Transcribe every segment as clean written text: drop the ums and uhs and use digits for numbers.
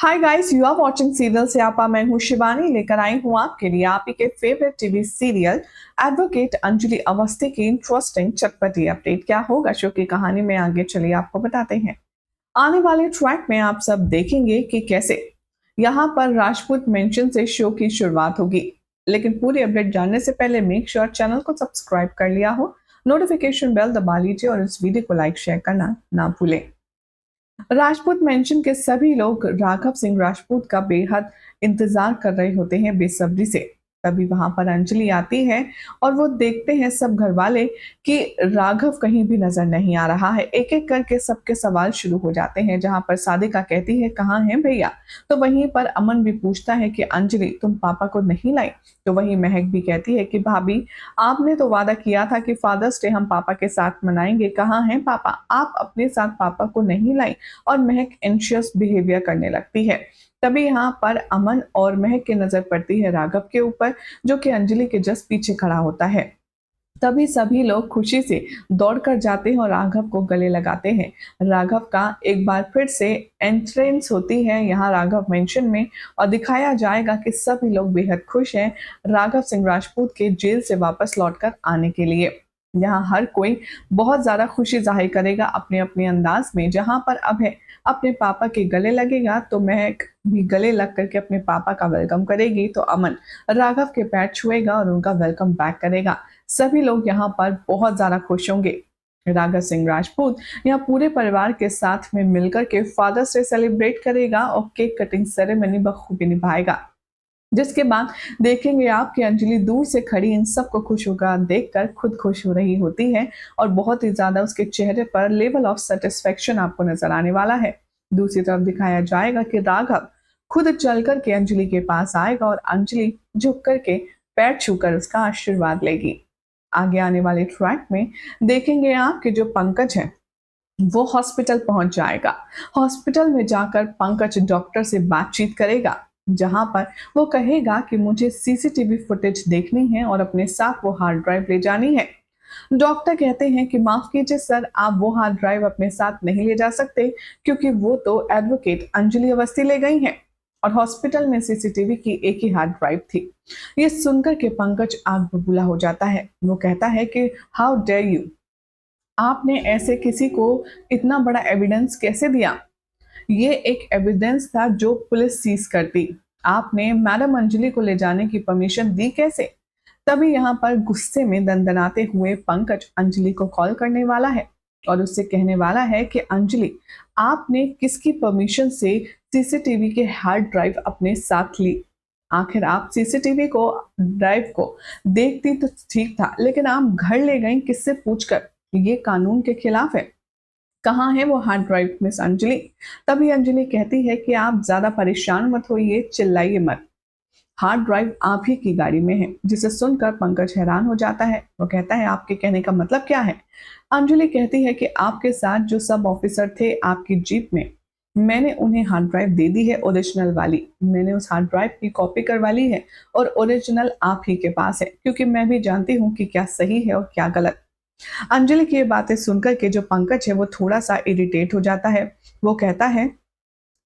Hi guys, you are watching serial से आपा। मैं हूँ शिवानी, लेकर आई हूँ आपके लिए आप ही के favourite TV serial advocate Anjali Awasthi की इंटरेस्टिंग चटपटी अपडेट। क्या होगा शो की कहानी में, आगे चलिए आपको बताते हैं। आने वाले ट्रैक में आप सब देखेंगे कि कैसे यहाँ पर राजपूत मेंशन से शो की शुरुआत होगी। लेकिन पूरी अपडेट जानने से पहले मेक श्योर चैनल को सब्सक्राइब कर लिया हो, नोटिफिकेशन बेल दबा लीजिए और इस वीडियो को लाइक शेयर करना ना भूलें। राजपूत मेंशन के सभी लोग राघव सिंह राजपूत का बेहद इंतजार कर रहे होते हैं बेसब्री से। तभी वहां पर अंजलि आती है और वो देखते हैं सब घर वाले कि राघव कहीं भी नजर नहीं आ रहा है। एक एक करके सबके सवाल शुरू हो जाते हैं, जहां पर सादिका कहती है कहाँ हैं भैया। तो वहीं पर अमन भी पूछता है कि अंजलि तुम पापा को नहीं लाई। तो वहीं महक भी कहती है कि भाभी आपने तो वादा किया था कि फादर्स डे हम पापा के साथ मनाएंगे, कहाँ हैं पापा, आप अपने साथ पापा को नहीं लाई। और महक एंशियस बिहेवियर करने लगती है। तभी यहाँ पर अमन और महक की नजर पड़ती है राघव के ऊपर, जो कि अंजलि के जस्ट पीछे खड़ा होता है। तभी सभी लोग खुशी से दौड़कर जाते हैं और राघव को गले लगाते हैं। राघव का एक बार फिर से एंट्रेंस होती है यहाँ राघव मेंशन में, और दिखाया जाएगा कि सभी लोग बेहद खुश हैं राघव सिंह राजपूत के जेल से वापस लौटकर आने के लिए। यहाँ हर कोई बहुत ज्यादा खुशी जाहिर करेगा अपने अपने अंदाज में। जहां पर अब है अपने पापा के गले लगेगा, तो महक भी गले लग करके अपने पापा का वेलकम करेगी, तो अमन राघव के पैर छुएगा और उनका वेलकम बैक करेगा। सभी लोग यहाँ पर बहुत ज्यादा खुश होंगे। राघव सिंह राजपूत यहाँ पूरे परिवार के साथ में मिलकर के फादर्स डे सेलिब्रेट करेगा और केक कटिंग सेरेमनी बखूबी निभाएगा। जिसके बाद देखेंगे आप कि अंजलि दूर से खड़ी इन सबको खुश होकर देखकर खुद खुश हो रही होती है, और बहुत ही ज्यादा उसके चेहरे पर लेवल ऑफ सेटिस्फेक्शन आपको नजर आने वाला है। दूसरी तरफ दिखाया जाएगा कि राघव खुद चल करके अंजलि के पास आएगा और अंजलि झुक करके पैर छूकर उसका आशीर्वाद लेगी। आगे आने वाले ट्रैक में देखेंगे आप कि जो पंकज है वो हॉस्पिटल पहुंच जाएगा। हॉस्पिटल में जाकर पंकज डॉक्टर से बातचीत करेगा, जहां पर वो कहेगा कि मुझे सीसीटीवी फुटेज देखनी है और अपने साथ वो हार्ड ड्राइव ले जानी है। डॉक्टर कहते हैं कि माफ कीजिए सर, आप वो हार्ड ड्राइव अपने साथ नहीं ले जा सकते, क्योंकि वो तो एडवोकेट अंजलि अवस्थी ले गई हैं और हॉस्पिटल में सीसीटीवी की एक ही हार्ड ड्राइव थी। ये सुनकर के पंकज आग बबूला हो जाता है। वो कहता है कि हाउ डेयर यू, आपने ऐसे किसी को इतना बड़ा एविडेंस कैसे दिया। ये एक एविडेंस था जो पुलिस सीज करती, आपने मैडम अंजलि को ले जाने की परमिशन दी कैसे। तभी यहाँ पर गुस्से में दंदनाते हुए पंकज अंजलि को कॉल करने वाला है और उससे कहने वाला है कि अंजलि आपने किसकी परमिशन से सीसीटीवी के हार्ड ड्राइव अपने साथ ली। आखिर आप सीसीटीवी को ड्राइव को देखती तो ठीक था, लेकिन आप घर ले गई किससे पूछकर, ये कानून के खिलाफ है। कहाँ है वो हार्ड ड्राइव मिस अंजलि। तभी अंजलि कहती है कि आप ज्यादा परेशान मत होइए, चिल्लाइए मत, हार्ड ड्राइव आप ही की गाड़ी में है। जिसे सुनकर पंकज हैरान हो जाता है। वो कहता है आपके कहने का मतलब क्या है। अंजलि कहती है कि आपके साथ जो सब ऑफिसर थे आपकी जीप में, मैंने उन्हें हार्ड ड्राइव दे दी है ओरिजिनल वाली। मैंने उस हार्ड ड्राइव की कॉपी करवा ली है और ओरिजिनल आप ही के पास है, क्योंकि मैं भी जानती हूँ कि क्या सही है और क्या गलत। अंजलि की ये बातें सुनकर के जो पंकज है वो थोड़ा सा इरिटेट हो जाता है। वो कहता है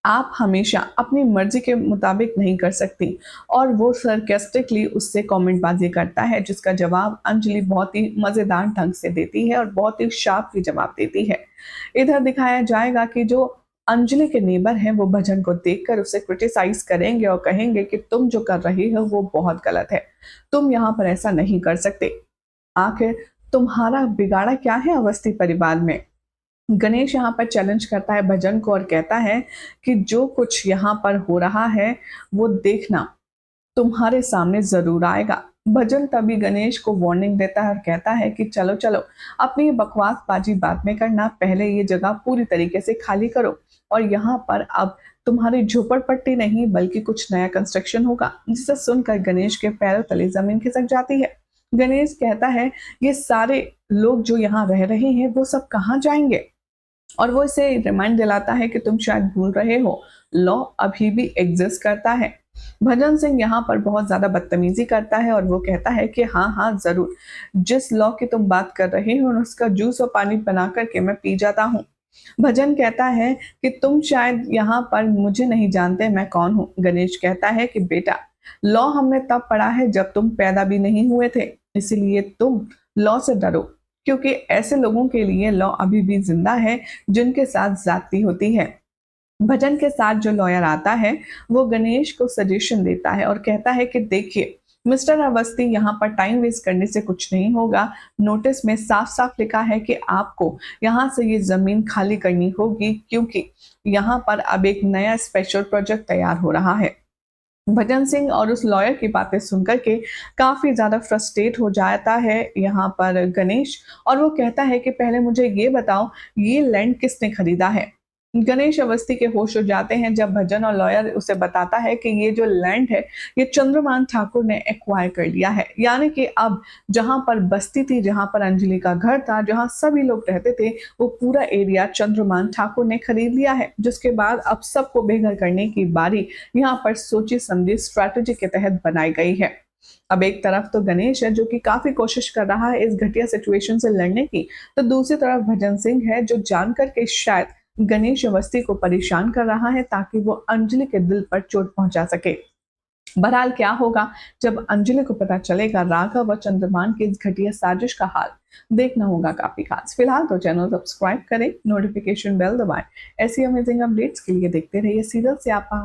आप हमेशा अपनी मर्जी के मुताबिक नहीं कर सकती, और वो सरकेस्टिकली उससे कमेंटबाजी करता है, जिसका जवाब अंजलि बहुत ही मजेदार ढंग से देती है और बहुत ही शार्पली जवाब देती है। इधर दिखाया जाएगा कि जो अंजलि के नेबर हैं वो भजन को देखकर उसे क्रिटिसाइज करेंगे और कहेंगे कि तुम जो कर रही हो वो बहुत गलत है, तुम यहाँ पर ऐसा नहीं कर सकते। आखिर तुम्हारा बिगाड़ा क्या है अवस्थी परिवार में। गणेश यहाँ पर चैलेंज करता है भजन को और कहता है कि जो कुछ यहाँ पर हो रहा है वो देखना तुम्हारे सामने जरूर आएगा। भजन तभी गणेश को वार्निंग देता है और कहता है कि चलो चलो, अपनी बकवासबाजी बाद में करना, पहले ये जगह पूरी तरीके से खाली करो, और यहाँ पर अब तुम्हारी झोपड़पट्टी नहीं बल्कि कुछ नया कंस्ट्रक्शन होगा। जिसे सुनकर गणेश के पैरों तले जमीन खिसक जाती है। गणेश कहता है ये सारे लोग जो यहाँ रह रहे हैं वो सब कहाँ जाएंगे, और वो इसे रिमाइंड दिलाता है कि तुम शायद भूल रहे हो, लॉ अभी भी एग्जिस्ट करता है। भजन सिंह यहाँ पर बहुत ज्यादा बदतमीजी करता है और वो कहता है कि हाँ हाँ जरूर, जिस लॉ की तुम बात कर रहे हो उसका जूस और पानी बना करके मैं पी जाता हूँ। भजन कहता है कि तुम शायद यहाँ पर मुझे नहीं जानते मैं कौन हूँ। गणेश कहता है कि बेटा, लॉ हमने तब पढ़ा है जब तुम पैदा भी नहीं हुए थे, इसलिए तुम लॉ से डरो, क्योंकि ऐसे लोगों के लिए लॉ अभी भी जिंदा है जिनके साथ ज्यादती होती है। भजन के साथ जो लॉयर आता है वो गणेश को सजेशन देता है और कहता है कि देखिए मिस्टर अवस्थी, यहाँ पर टाइम वेस्ट करने से कुछ नहीं होगा। नोटिस में साफ साफ लिखा है कि आपको यहाँ से ये जमीन खाली करनी होगी, क्योंकि यहाँ पर अब एक नया स्पेशल प्रोजेक्ट तैयार हो रहा है। भजन सिंह और उस लॉयर की बातें सुनकर के काफी ज्यादा फ्रस्ट्रेट हो जाता है यहाँ पर गणेश, और वो कहता है कि पहले मुझे ये बताओ, ये लैंड किसने खरीदा है। गणेश अवस्थी के होश हो जाते हैं जब भजन और लॉयर उसे बताता है कि ये जो लैंड है ये चंद्रमान ठाकुर ने एक्वायर कर लिया है। यानी कि अब जहां पर बस्ती थी, जहां पर अंजलि का घर था, जहां सभी लोग रहते थे, वो पूरा एरिया चंद्रमान ठाकुर ने खरीद लिया है। जिसके बाद अब सबको बेघर करने की बारी यहाँ पर सोची समझी स्ट्रैटेजी के तहत बनाई गई है। अब एक तरफ तो गणेश है जो कि काफी कोशिश कर रहा है इस घटिया सिचुएशन से लड़ने की, तो दूसरी तरफ भजन सिंह है जो जानकर के शायद गणेश अवस्थी को परेशान कर रहा है ताकि वो अंजलि के दिल पर चोट पहुंचा सके। बहरहाल क्या होगा जब अंजलि को पता चलेगा राघव व चंद्रमान की इस घटिया साजिश का हाल, देखना होगा काफी खास। फिलहाल तो चैनल सब्सक्राइब करें, नोटिफिकेशन बेल दबाएं। ऐसी अमेजिंग अपडेट्स के लिए देखते रहिए सीरियल स्यापा।